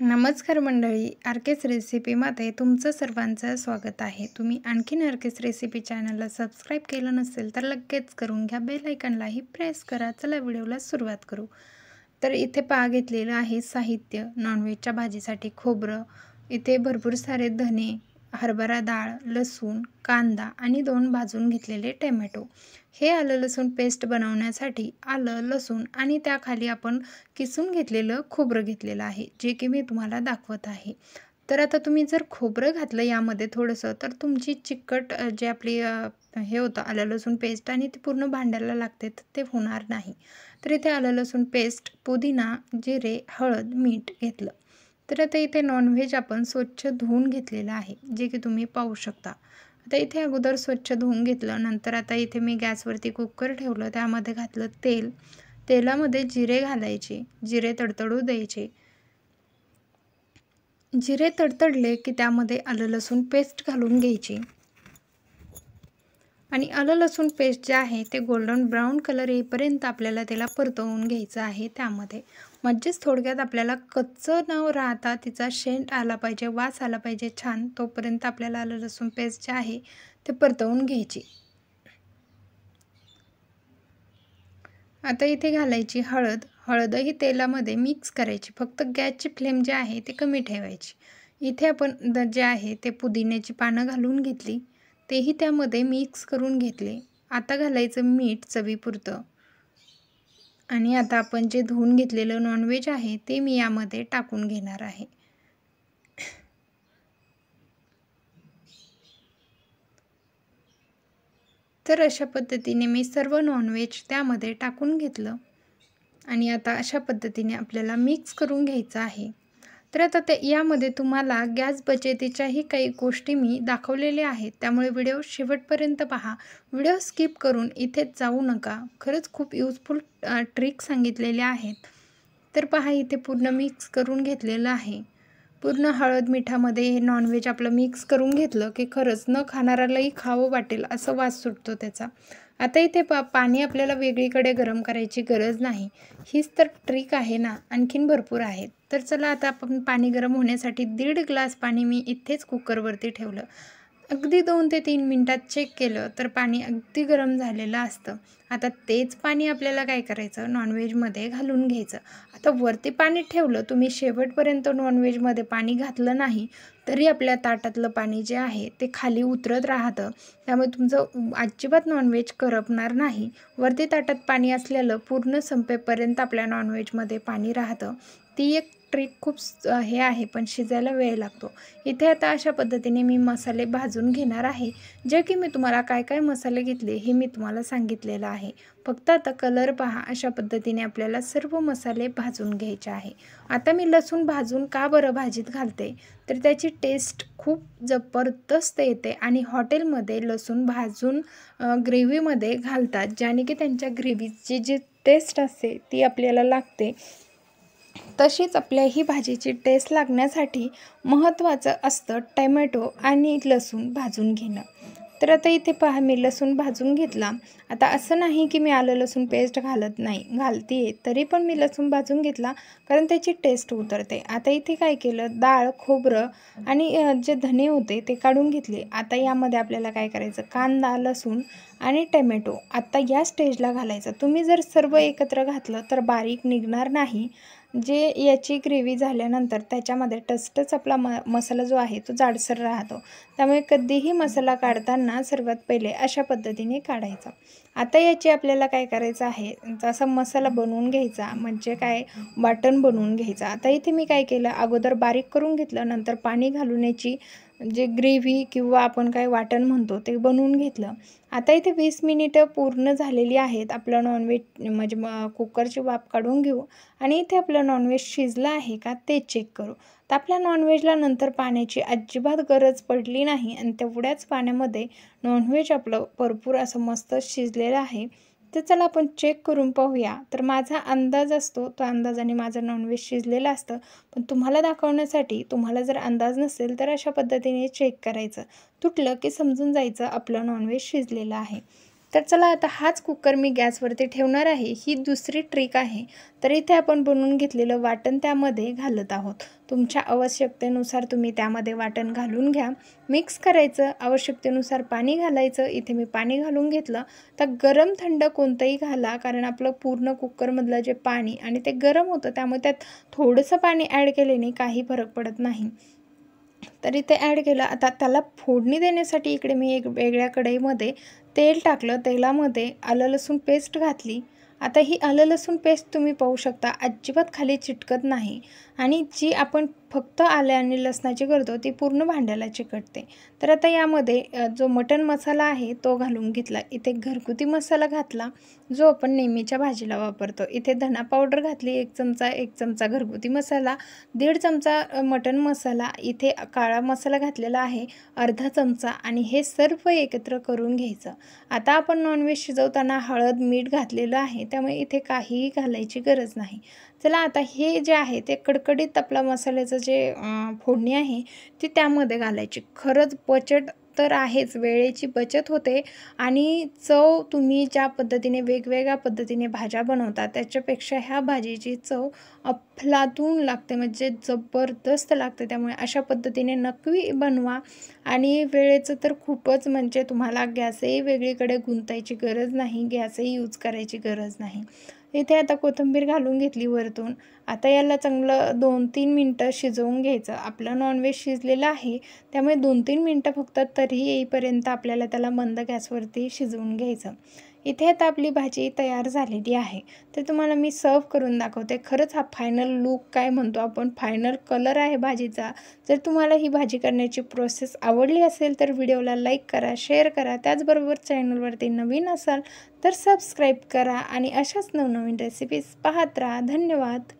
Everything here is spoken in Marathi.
नमस्कार मंडळी, आरकेस रेसिपीमध्ये तुमचं सर्वांचं स्वागत आहे। तुम्ही आणखीन आरकेस रेसिपी चॅनलला सबस्क्राईब केलं नसेल तर लगेच करून घ्या, बेल आयकॉनलाही प्रेस करा। चला व्हिडिओला सुरुवात करू। तर इथे पहा घेतलेलं आहे साहित्य नॉनव्हेजच्या भाजीसाठी खोबरं, इथे भरपूर सारे धने, हरभरा डाळ, लसूण, कांदा आणि 2 भाजून घेतलेले टोमॅटो। हे आलं लसूण पेस्ट बनवण्यासाठी आलं, लसूण आणि त्याखाली आपण किसून घेतलेलं खोबरं घेतलेलं आहे, जे की मी तुम्हाला दाखवत आहे। तर आता तुम्ही जर खोबरं घातलं यामध्ये थोडंसं तर तुमची चिकट जे आपली हे होतं आलं लसूण पेस्ट आणि ती पूर्ण भांड्याला लागते तर ते होणार नाही। तर इथे आलं लसूण पेस्ट, पुदिना, जिरे, हळद, मीठ घेतलं। तर आता इथे नॉनव्हेज आपण स्वच्छ धुवून घेतलेलं आहे, जे की तुम्ही पाहू शकता। आता इथे अगोदर स्वच्छ धुवून घेतलं, नंतर आता इथे मी गॅसवरती कुकर ठेवलं, त्यामध्ये घातलं तेल। तेलामध्ये जिरे घालायचे, जिरे तडतडू द्यायचे। जिरे तडतडले की त्यामध्ये आलं लसूण पेस्ट घालून घ्यायची आणि आलं लसूण पेस्ट जे आहे ते गोल्डन ब्राऊन कलर येईपर्यंत आपल्याला त्याला परतवून घ्यायचं आहे। त्यामध्ये म्हणजेच थोडक्यात आपल्याला कच्चं न राहता तिचा शेंट आला पाहिजे, वास आला पाहिजे छान, तोपर्यंत आपल्याला आलं लसूण पेस्ट जे आहे ते परतवून घ्यायची। आता इथे घालायची हळद, हळदही तेलामध्ये मिक्स करायची, फक्त गॅसची फ्लेम जी आहे ते कमी ठेवायची। इथे आपण जे आहे ते पुदिन्याची पानं घालून घेतली, तेही त्यामध्ये मिक्स करून घेतले। आता घालायचं मीठ चवीपुरतं आणि आता आपण जे धुवून घेतलेलं नॉनव्हेज आहे ते मी यामध्ये टाकून घेणार आहे। तर अशा पद्धतीने मी सर्व नॉनव्हेज त्यामध्ये टाकून घेतलं आणि आता अशा पद्धतीने आपल्याला मिक्स करून घ्यायचं आहे। तर आता यामध्ये तुम्हाला गॅस बचतीच्याही काही गोष्टी मी दाखवलेल्या आहेत, त्यामुळे व्हिडिओ शेवटपर्यंत पहा। व्हिडिओ स्किप करून इथेच जाऊ नका, खरंच खूप यूजफुल ट्रिक सांगितलेल्या आहेत। तर पहा इथे पूर्ण मिक्स करून घेतलेलं आहे। पूर्ण हळद मिठामध्ये हे नॉनव्हेज आपलं मिक्स करून घेतलं की खरंच न खाणाऱ्यालाही खावं वाटेल असं वास सुटतो त्याचा। आता इथे पाणी आपल्याला वेगळीकडे गरम करायची गरज नाही, हीच तर ट्रिक आहे ना, आणखीन भरपूर आहेत। तर चला आता आपण पाणी गरम होण्यासाठी 1.5 ग्लास पाणी मी इथेच कुकरवरती ठेवलं। अगदी 2 ते 3 मिनिटात चेक केलं तर पाणी अगदी गरम झालेलं असतं। आता तेच पाणी आपल्याला काय करायचं, नॉनव्हेजमध्ये घालून घ्यायचं। आता वरती पाणी ठेवलं, तुम्ही शेवटपर्यंत नॉनव्हेजमध्ये पाणी घातलं नाही तरी आपल्या ताटातलं पाणी जे आहे ते खाली उतरत राहतं, त्यामुळे तुमचं अजिबात नॉनव्हेज करपणार नाही। वरती ताटात पाणी असलेलं पूर्ण संपेपर्यंत आपल्या नॉनव्हेजमध्ये पाणी राहतं। ती एक ट्रिक खूप हे आहे, पण शिजायला वेळ लागतो। इथे आता अशा पद्धतीने मी मसाले भाजून घेणार आहे, जे की मी तुम्हाला काय काय मसाले घेतले हे मी तुम्हाला सांगितलेलं आहे। फक्त आता कलर पहा, अशा पद्धतीने आपल्याला सर्व मसाले भाजून घ्यायचे आहे। आता मी लसूण भाजून का बरं भाजीत घालते, तर त्याची टेस्ट खूप जबरदस्त येते आणि हॉटेलमध्ये लसूण भाजून ग्रेव्हीमध्ये घालतात, ज्याने की त्यांच्या ग्रेव्हीची जी टेस्ट असते ती आपल्याला लागते। तशीच आपल्या ही भाजीची टेस्ट लागण्यासाठी महत्त्वाचं असतं टोमॅटो आणि लसूण भाजून घेणं। तर आता इथे पहा मी लसूण भाजून घेतला। आता असं नाही की मी आलं लसूण पेस्ट घालत नाही, घालते तरी पण मी लसूण भाजून घेतला, कारण त्याची टेस्ट उतरते। आता इथे काय केलं, डाळ, खोबरं आणि जे धने होते ते काढून घेतले। आता यामध्ये आपल्याला काय करायचं, कांदा, लसूण आणि टोमॅटो आता या स्टेजला घालायचं। तुम्ही जर सर्व एकत्र घातलं तर बारीक निघणार नाही, जे याची ग्रेव्ही झाल्यानंतर त्याच्यामध्ये टचटच आपला मसाला जो आहे तो जाडसर राहतो, त्यामुळे कधीही मसाला काढताना सर्वात पहिले अशा पद्धतीने काढायचा। आता याची आपल्याला काय करायचं आहे, असा मसाला बनवून घ्यायचा, म्हणजे काय वाटण बनवून घ्यायचं। आता इथे मी काय केलं, अगोदर बारीक करून घेतलं, नंतर पाणी घालून याची जे ग्रेव्ही किंवा आपण काय वाटण म्हणतो ते बनवून घेतलं। आता इथे 20 मिनिटं पूर्ण झालेली आहेत। आपलं नॉनव्हेज म्हणजे कुकरची वाफ काढून घेऊ आणि इथे आपलं नॉनव्हेज शिजलं आहे का ते चेक करू। तर आपल्या नॉनव्हेजला नंतर पाण्याची अजिबात गरज पडली नाही आणि तेवढ्याच पाण्यामध्ये नॉनव्हेज आपलं भरपूर असं मस्त शिजलेलं आहे। तर चला आपण चेक करून पाहूया। तर माझा अंदाज असतो, तो अंदाजाने माझं नॉनव्हेज शिजलेलं असतं, पण तुम्हाला दाखवण्यासाठी तुम्हाला जर अंदाज नसेल तर अशा पद्धतीने चेक करायचं, तुटलं की समजून जायचं आपलं नॉनव्हेज शिजलेलं आहे। तर चला आता हाच कुकर मी गॅसवरती ठेवणार आहे। ही दुसरी ट्रिक आहे। तर इथे आपण बनवून घेतलेलं वाटण त्यामध्ये घालत आहोत। तुमच्या आवश्यकतेनुसार तुम्ही त्यामध्ये वाटण घालून घ्या, मिक्स करायचं, आवश्यकतेनुसार पाणी घालायचं। इथे मी पाणी घालून घेतलं। तर गरम थंड कोणतंही घाला, कारण आपलं पूर्ण कुकरमधलं जे पाणी आणि ते गरम होतं, त्यामुळे त्यात थोडंसं पाणी ॲड केल्याने काही फरक पडत नाही। तर इथे ॲड केलं। आता त्याला फोडणी देण्यासाठी इकडे मी एक वेगळ्या कढईमध्ये तेल टाकलं। तेलामध्ये आलं लसूण पेस्ट घातली। आता ही आलं लसूण पेस्ट तुम्ही पाहू शकता अजिबात खाली चिटकत नाही, आणि जी आपण फक्त आले आणि लसणाची करतो ती पूर्ण भांड्याला चिकटते। तर आता यामध्ये जो मटण मसाला आहे तो घालून घेतला। इथे घरगुती मसाला घातला, जो आपण नेहमीच्या भाजीला वापरतो। इथे धना पावडर घातली 1 चमचा, 1 चमचा घरगुती मसाला, 1.5 चमचा मटण मसाला, इथे काळा मसाला घातलेला आहे अर्धा चमचा, आणि हे सर्व एकत्र करून घ्यायचं। आता आपण नॉनव्हेज शिजवताना हळद मीठ घातलेलं आहे, त्यामुळे इथे काहीही घालायची गरज नाही। चला आता हे जे आहे ते कडकडीत आपला मसाल्याचं जे फोडणी आहे ती त्यामध्ये घालायची। खरंच बचत तर आहेच, वेळेची बचत होते, आणि चव तुम्ही ज्या पद्धतीने वेगवेगळ्या पद्धतीने भाज्या बनवता त्याच्यापेक्षा ह्या भाजीची चव अफलातून लागते, म्हणजे जबरदस्त लागते। त्यामुळे अशा पद्धतीने नक्की बनवा, आणि वेळेचं तर खूपच, म्हणजे तुम्हाला गॅसही वेगळीकडे गुंतायची गरज नाही, गॅसही यूज करायची गरज नाही। इथे आता कोथिंबीर घालून घेतली वरतून। आता याला चांगलं 2-3 मिनटं शिजवून घ्यायचं। आपलं नॉनव्हेज शिजलेलं आहे, त्यामुळे 2-3 मिनटं फक्त तरी येईपर्यंत आपल्याला त्याला मंद गॅसवरती शिजवून घ्यायचं। इथे आता आपली भाजी तयार झालेली आहे। तर तुम्हाला मी सर्व करून दाखवते। खरंच हा फायनल लूक काय म्हणतो आपण, फायनल कलर आहे भाजीचा। जर तुम्हाला ही भाजी करण्याची प्रोसेस आवडली असेल तर व्हिडिओला लाईक करा, शेअर करा, त्याचबरोबर चॅनलवरती नवीन असाल तर सबस्क्राईब करा, आणि अशाच नवनवीन रेसिपीज पाहत राहा। धन्यवाद।